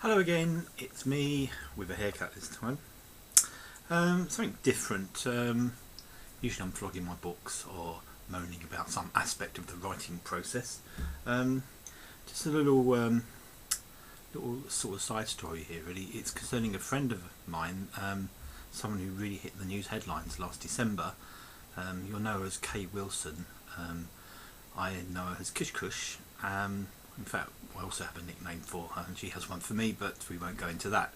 Hello again, it's me with a haircut this time. Something different. Usually I'm flogging my books or moaning about some aspect of the writing process. Just a little sort of side story here really. It's concerning a friend of mine, someone who really hit the news headlines last December. You'll know her as Kay Wilson. I know her as Kishkoosh. In fact, I also have a nickname for her, and she has one for me, but we won't go into that.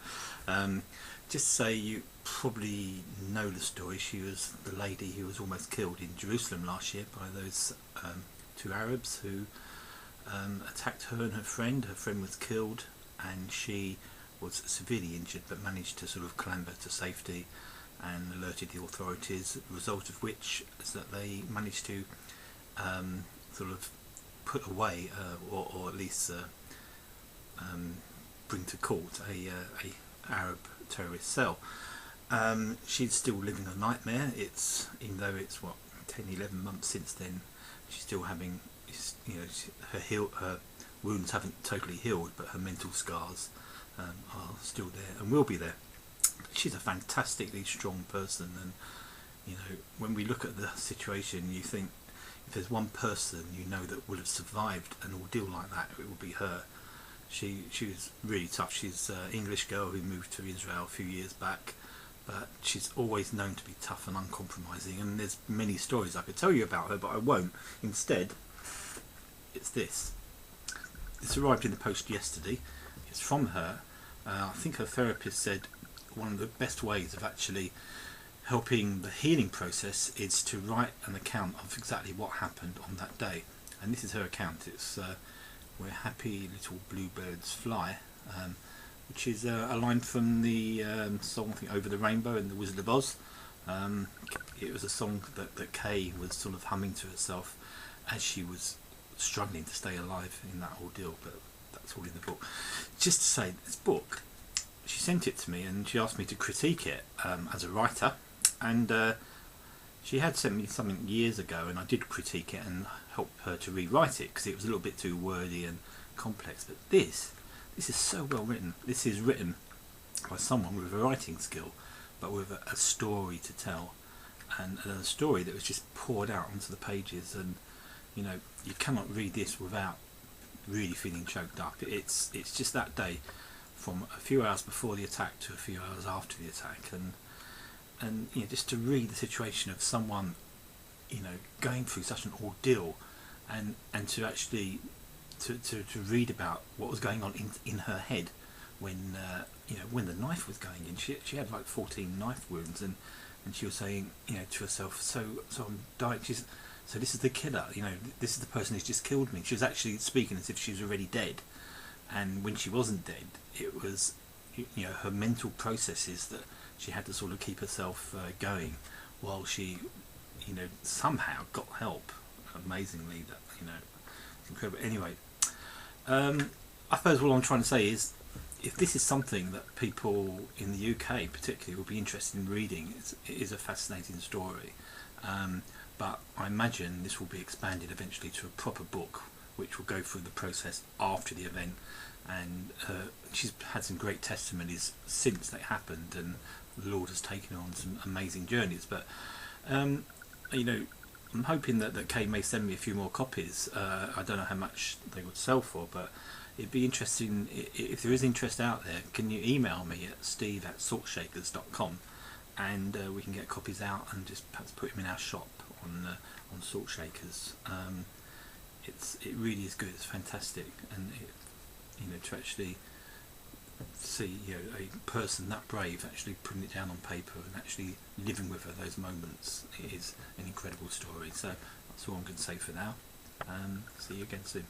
Just to say, you probably know the story. She was the lady who was almost killed in Jerusalem last year by those two Arabs who attacked her and her friend. Her friend was killed, and she was severely injured, but managed to sort of clamber to safety and alerted the authorities, the result of which is that they managed to sort of put away or at least bring to court a Arab terrorist cell. She's still living a nightmare. Even though it's 10-11 months since then, she's still having, her wounds haven't totally healed, but her mental scars are still there and will be there. She's a fantastically strong person, and when we look at the situation, you think if there's one person that would have survived an ordeal like that, it would be her. She was really tough. She's an English girl who moved to Israel a few years back, but she's always known to be tough and uncompromising, and there's many stories I could tell you about her, but I won't. Instead, it's this. This arrived in the post yesterday. It's from her. I think her therapist said one of the best ways of actually helping the healing process is to write an account of exactly what happened on that day. And this is her account. It's Where Happy Little Bluebirds Fly, which is a line from the song, I think, Over the Rainbow in The Wizard of Oz. It was a song that Kay was sort of humming to herself as she was struggling to stay alive in that ordeal, but that's all in the book. Just to say, this book, she sent it to me and she asked me to critique it as a writer, and she had sent me something years ago and I did critique it and help her to rewrite it because it was a little bit too wordy and complex. But this is so well written. This is written by someone with a writing skill, but with a story to tell, and a story that was just poured out onto the pages. And you cannot read this without really feeling choked up. It's just that day, from a few hours before the attack to a few hours after the attack, and just to read the situation of someone going through such an ordeal, and to actually to read about what was going on in her head when when the knife was going in. She had like 14 knife wounds, and she was saying to herself, so I'm dying. So this is the killer, this is the person who's just killed me. She was actually speaking as if she was already dead, and when she wasn't dead, it was her mental processes that she had to sort of keep herself going while she somehow got help, amazingly. That it's incredible. Anyway, I suppose what I'm trying to say is, if this is something that people in the UK particularly will be interested in reading, it is a fascinating story, but I imagine this will be expanded eventually to a proper book which will go through the process after the event, and she's had some great testimonies since that happened, and the Lord has taken her on some amazing journeys. But I'm hoping that Kay may send me a few more copies. I don't know how much they would sell for, but it'd be interesting. If there is interest out there, can you email me at steve@saltshakers.com, and we can get copies out and just perhaps put them in our shop on Salt Shakers. It really is good. It's fantastic, and to actually see a person that brave actually putting it down on paper and actually living with her those moments, it is an incredible story. So that's all I'm going to say for now. See you again soon.